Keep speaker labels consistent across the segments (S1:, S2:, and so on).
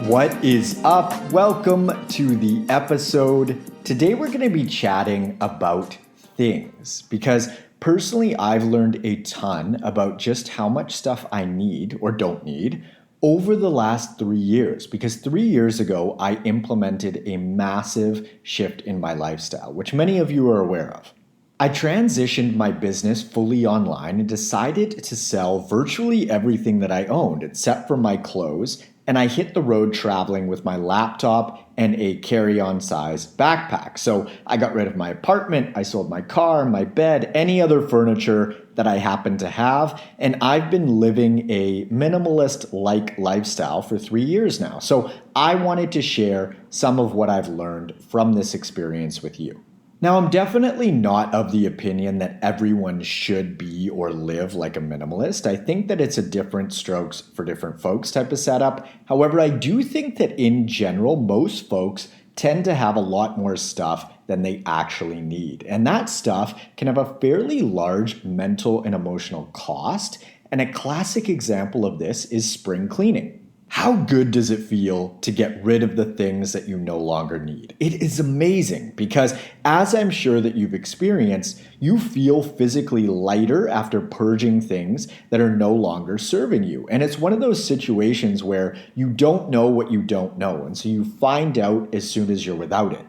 S1: What is up? Welcome to the episode. Today we're going to be chatting about things because personally I've learned a ton about just how much stuff I need or don't need over the last 3 years, because 3 years ago I implemented a massive shift in my lifestyle, which many of you are aware of. I transitioned my business fully online and decided to sell virtually everything that I owned except for my clothes, and I hit the road traveling with my laptop and a carry-on size backpack. So I got rid of my apartment, I sold my car, my bed, any other furniture that I happened to have, and I've been living a minimalist-like lifestyle for 3 years now. So I wanted to share some of what I've learned from this experience with you. Now, I'm definitely not of the opinion that everyone should be or live like a minimalist. I think that it's a different strokes for different folks type of setup. However, I do think that in general, most folks tend to have a lot more stuff than they actually need. And that stuff can have a fairly large mental and emotional cost. And a classic example of this is spring cleaning. How good does it feel to get rid of the things that you no longer need? It is amazing because, as I'm sure that you've experienced, you feel physically lighter after purging things that are no longer serving you. And it's one of those situations where you don't know what you don't know, and so you find out as soon as you're without it.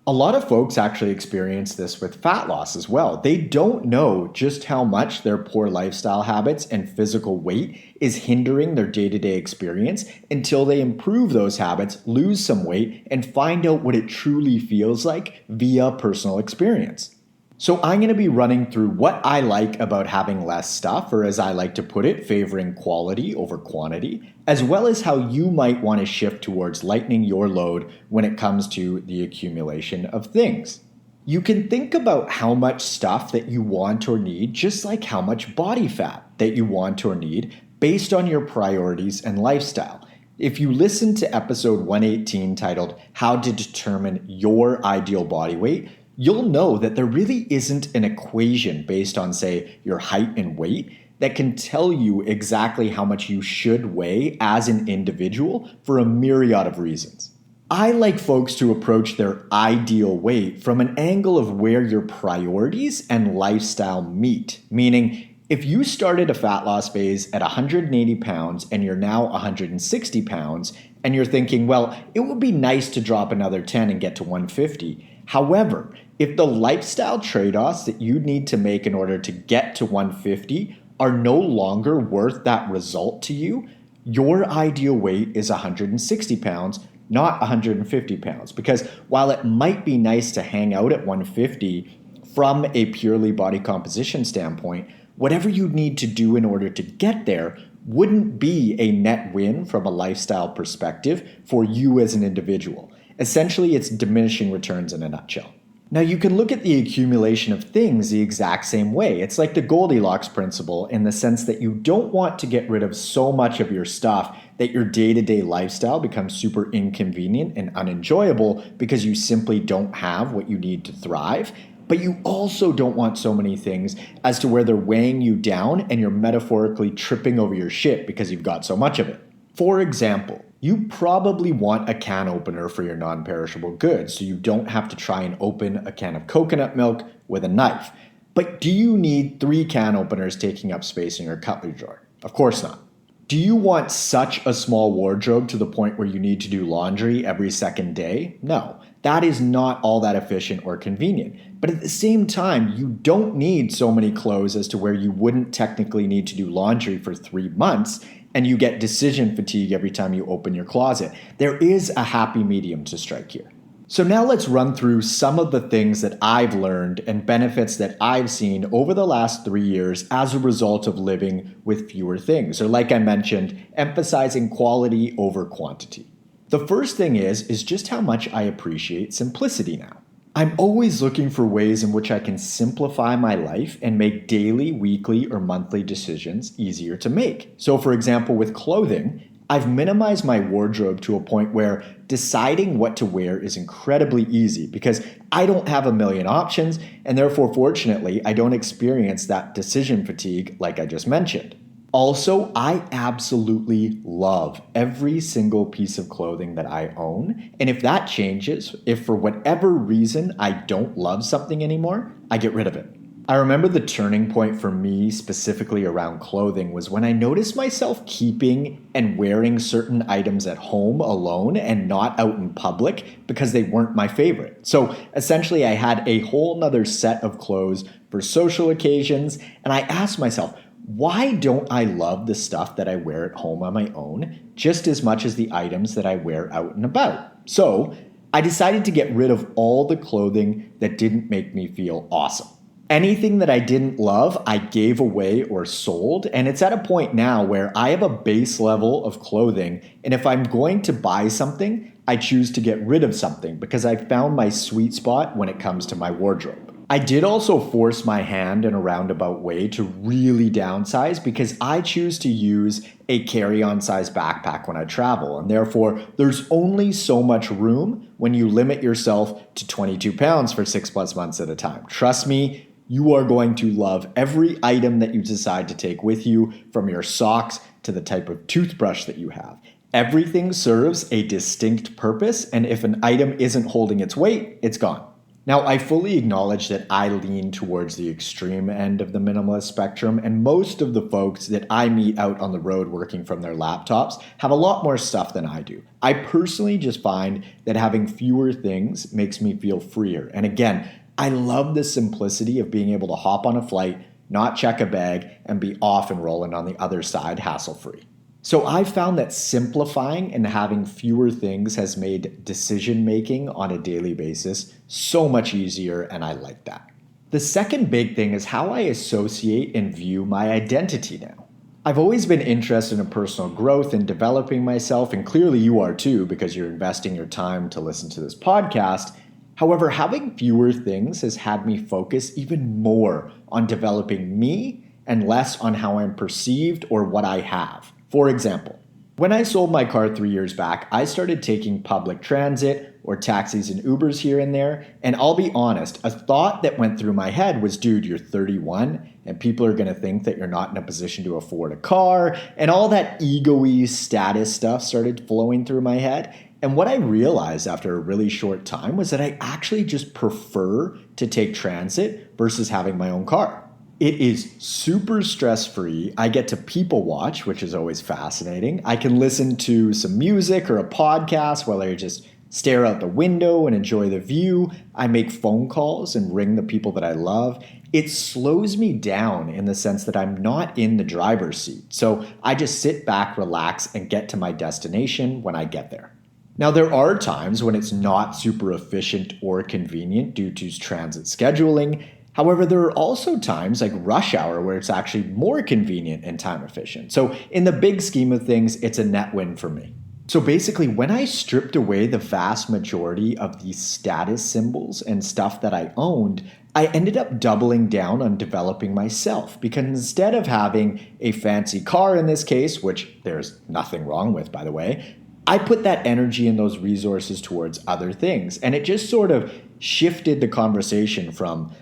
S1: A lot of folks actually experience this with fat loss as well. They don't know just how much their poor lifestyle habits and physical weight is hindering their day-to-day experience until they improve those habits, lose some weight, and find out what it truly feels like via personal experience. So I'm going to be running through what I like about having less stuff, or as I like to put it, favoring quality over quantity, as well as how you might want to shift towards lightening your load when it comes to the accumulation of things. You can think about how much stuff that you want or need, just like how much body fat that you want or need, based on your priorities and lifestyle. If you listen to episode 118 titled How to Determine Your Ideal Body Weight, you'll know that there really isn't an equation based on, say, your height and weight that can tell you exactly how much you should weigh as an individual for a myriad of reasons. I like folks to approach their ideal weight from an angle of where your priorities and lifestyle meet, meaning if you started a fat loss phase at 180 pounds and you're now 160 pounds, and you're thinking, well, it would be nice to drop another 10 and get to 150. However, if the lifestyle trade-offs that you need to make in order to get to 150 are no longer worth that result to you, your ideal weight is 160 pounds, not 150 pounds. Because while it might be nice to hang out at 150 from a purely body composition standpoint, whatever you need to do in order to get there wouldn't be a net win from a lifestyle perspective for you as an individual. Essentially, it's diminishing returns in a nutshell. Now, you can look at the accumulation of things the exact same way. It's like the Goldilocks principle in the sense that you don't want to get rid of so much of your stuff that your day-to-day lifestyle becomes super inconvenient and unenjoyable because you simply don't have what you need to thrive. But you also don't want so many things as to where they're weighing you down and you're metaphorically tripping over your shit because you've got so much of it. For example, you probably want a can opener for your non-perishable goods so you don't have to try and open a can of coconut milk with a knife. But do you need 3 can openers taking up space in your cutlery drawer? Of course not. Do you want such a small wardrobe to the point where you need to do laundry every second day? No, that is not all that efficient or convenient. But at the same time, you don't need so many clothes as to where you wouldn't technically need to do laundry for 3 months, and you get decision fatigue every time you open your closet. There is a happy medium to strike here. So now let's run through some of the things that I've learned and benefits that I've seen over the last 3 years as a result of living with fewer things, or like I mentioned, emphasizing quality over quantity. The first thing is just how much I appreciate simplicity now. I'm always looking for ways in which I can simplify my life and make daily, weekly, or monthly decisions easier to make. So for example, with clothing, I've minimized my wardrobe to a point where deciding what to wear is incredibly easy because I don't have a million options, and therefore, fortunately, I don't experience that decision fatigue like I just mentioned. Also, I absolutely love every single piece of clothing that I own. And if that changes, if for whatever reason I don't love something anymore, I get rid of it. I remember the turning point for me specifically around clothing was when I noticed myself keeping and wearing certain items at home alone and not out in public because they weren't my favorite. So essentially I had a whole nother set of clothes for social occasions, and I asked myself, why don't I love the stuff that I wear at home on my own just as much as the items that I wear out and about? So I decided to get rid of all the clothing that didn't make me feel awesome. Anything that I didn't love, I gave away or sold, and it's at a point now where I have a base level of clothing, and if I'm going to buy something, I choose to get rid of something because I found my sweet spot when it comes to my wardrobe. I did also force my hand in a roundabout way to really downsize because I choose to use a carry-on size backpack when I travel, and therefore there's only so much room when you limit yourself to 22 pounds for 6+ months at a time. Trust me, you are going to love every item that you decide to take with you, from your socks to the type of toothbrush that you have. Everything serves a distinct purpose, and if an item isn't holding its weight, it's gone. Now, I fully acknowledge that I lean towards the extreme end of the minimalist spectrum, and most of the folks that I meet out on the road working from their laptops have a lot more stuff than I do. I personally just find that having fewer things makes me feel freer. And again, I love the simplicity of being able to hop on a flight, not check a bag, and be off and rolling on the other side hassle-free. So I've found that simplifying and having fewer things has made decision-making on a daily basis so much easier, and I like that. The second big thing is how I associate and view my identity now. I've always been interested in personal growth and developing myself, and clearly you are too because you're investing your time to listen to this podcast. However, having fewer things has had me focus even more on developing me and less on how I'm perceived or what I have. For example, when I sold my car 3 years back, I started taking public transit or taxis and Ubers here and there, and I'll be honest, a thought that went through my head was, dude, you're 31 and people are going to think that you're not in a position to afford a car, and all that ego-y status stuff started flowing through my head. And what I realized after a really short time was that I actually just prefer to take transit versus having my own car. It is super stress-free. I get to people watch, which is always fascinating. I can listen to some music or a podcast while I just stare out the window and enjoy the view. I make phone calls and ring the people that I love. It slows me down in the sense that I'm not in the driver's seat. So I just sit back, relax, and get to my destination when I get there. Now, there are times when it's not super efficient or convenient due to transit scheduling. However, there are also times like rush hour where it's actually more convenient and time efficient. So in the big scheme of things, it's a net win for me. So basically, when I stripped away the vast majority of the status symbols and stuff that I owned, I ended up doubling down on developing myself, because instead of having a fancy car in this case, which there's nothing wrong with, by the way, I put that energy and those resources towards other things. And it just sort of shifted the conversation from,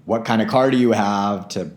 S1: what kind of car do you have to,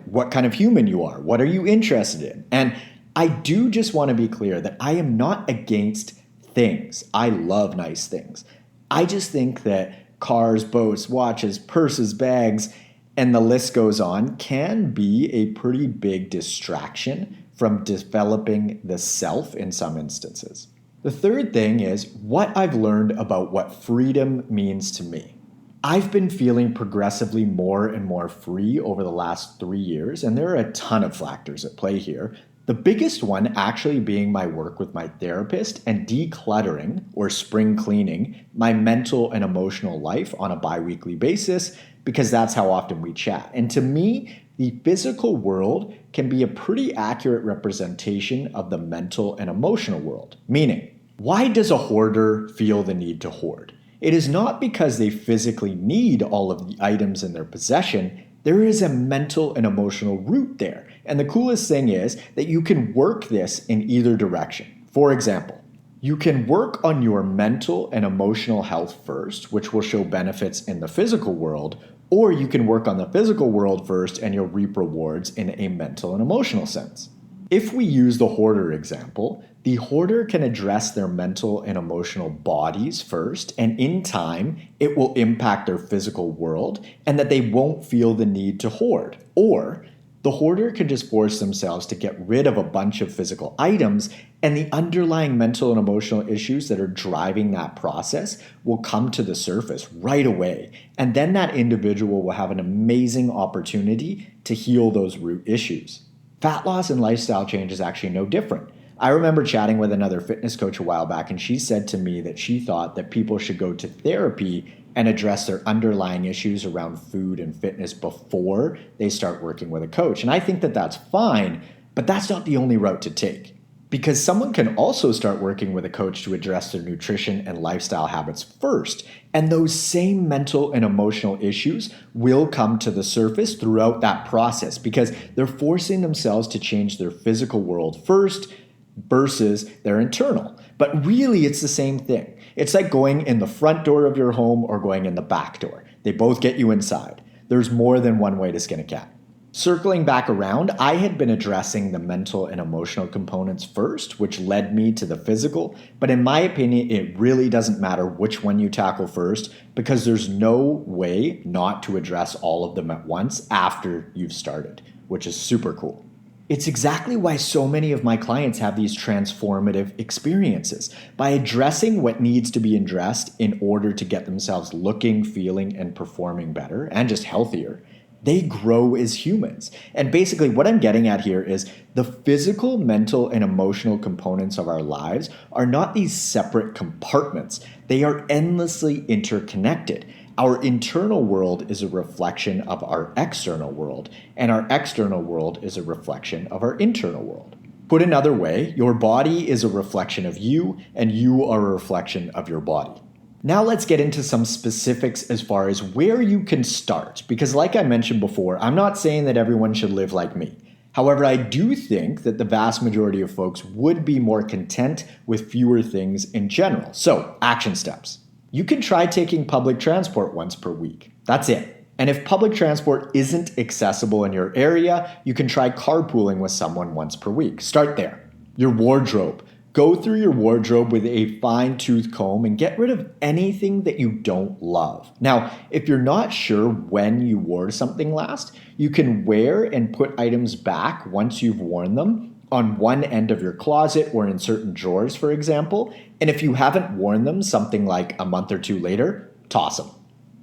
S1: what kind of human you are? What are you interested in? And I do just want to be clear that I am not against things. I love nice things. I just think that cars, boats, watches, purses, bags, and the list goes on can be a pretty big distraction from developing the self in some instances. The third thing is what I've learned about what freedom means to me. I've been feeling progressively more and more free over the last 3 years, and there are a ton of factors at play here. The biggest one actually being my work with my therapist and decluttering or spring cleaning my mental and emotional life on a bi-weekly basis, because that's how often we chat. And to me, the physical world can be a pretty accurate representation of the mental and emotional world. Meaning, why does a hoarder feel the need to hoard? It is not because they physically need all of the items in their possession. There is a mental and emotional root there. And the coolest thing is that you can work this in either direction. For example, you can work on your mental and emotional health first, which will show benefits in the physical world, Or you can work on the physical world first and you'll reap rewards in a mental and emotional sense. If we use the hoarder example, the hoarder can address their mental and emotional bodies first, and in time, it will impact their physical world and that they won't feel the need to hoard. Or the hoarder can just force themselves to get rid of a bunch of physical items, and the underlying mental and emotional issues that are driving that process will come to the surface right away. And then that individual will have an amazing opportunity to heal those root issues. Fat loss and lifestyle change is actually no different. I remember chatting with another fitness coach a while back, and she said to me that she thought that people should go to therapy and address their underlying issues around food and fitness before they start working with a coach. And I think that that's fine, but that's not the only route to take. Because someone can also start working with a coach to address their nutrition and lifestyle habits first. And those same mental and emotional issues will come to the surface throughout that process because they're forcing themselves to change their physical world first versus their internal. But really, it's the same thing. It's like going in the front door of your home or going in the back door. They both get you inside. There's more than one way to skin a cat. Circling back around, I had been addressing the mental and emotional components first, which led me to the physical. But in my opinion, it really doesn't matter which one you tackle first because there's no way not to address all of them at once after you've started, which is super cool. It's exactly why so many of my clients have these transformative experiences. By addressing what needs to be addressed in order to get themselves looking, feeling, and performing better and just healthier, they grow as humans. And basically what I'm getting at here is the physical, mental, and emotional components of our lives are not these separate compartments. They are endlessly interconnected. Our internal world is a reflection of our external world, and our external world is a reflection of our internal world. Put another way, your body is a reflection of you, and you are a reflection of your body. Now let's get into some specifics as far as where you can start, because like I mentioned before, I'm not saying that everyone should live like me. However, I do think that the vast majority of folks would be more content with fewer things in general. So, action steps. You can try taking public transport once per week. That's it. And if public transport isn't accessible in your area, you can try carpooling with someone once per week. Start there. Your wardrobe. Go through your wardrobe with a fine-tooth comb and get rid of anything that you don't love. Now, if you're not sure when you wore something last, you can wear and put items back once you've worn them on one end of your closet or in certain drawers, for example. And if you haven't worn them something like a month or two later, toss them.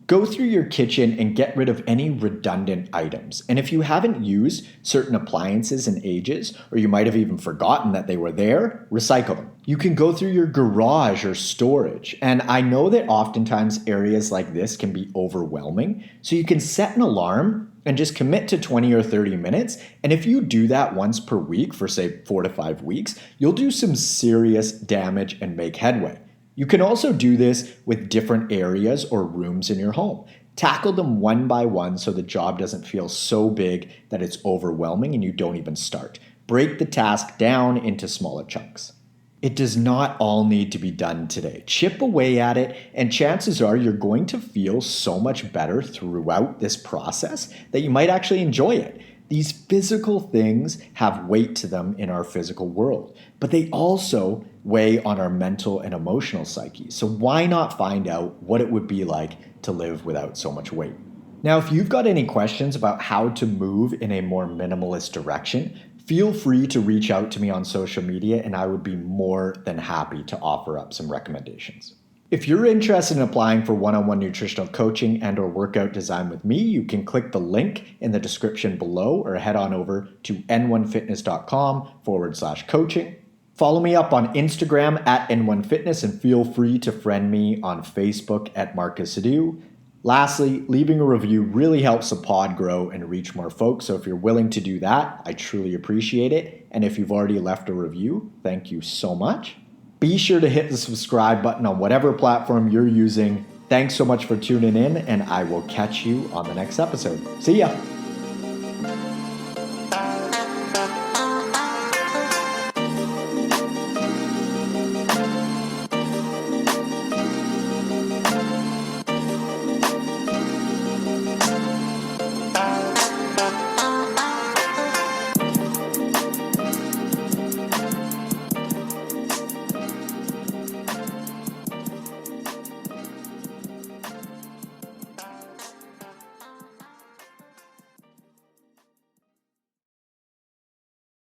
S1: Go through your kitchen and get rid of any redundant items. And if you haven't used certain appliances in ages, or you might have even forgotten that they were there, recycle them. You can go through your garage or storage. And I know that oftentimes areas like this can be overwhelming. So you can set an alarm and just commit to 20 or 30 minutes. And if you do that once per week for say 4 to 5 weeks, you'll do some serious damage and make headway. You can also do this with different areas or rooms in your home. Tackle them one by one so the job doesn't feel so big that it's overwhelming and you don't even start. Break the task down into smaller chunks. It does not all need to be done today. Chip away at it, and chances are you're going to feel so much better throughout this process that you might actually enjoy it. These physical things have weight to them in our physical world, but they also weigh on our mental and emotional psyche. So why not find out what it would be like to live without so much weight? Now, if you've got any questions about how to move in a more minimalist direction, feel free to reach out to me on social media and I would be more than happy to offer up some recommendations. If you're interested in applying for one-on-one nutritional coaching and or workout design with me, you can click the link in the description below or head on over to n1fitness.com/coaching. Follow me up on Instagram at n1fitness and feel free to friend me on Facebook at Marcus Adu. Lastly, leaving a review really helps the pod grow and reach more folks. So if you're willing to do that, I truly appreciate it. And if you've already left a review, thank you so much. Be sure to hit the subscribe button on whatever platform you're using. Thanks so much for tuning in, and I will catch you on the next episode. See ya.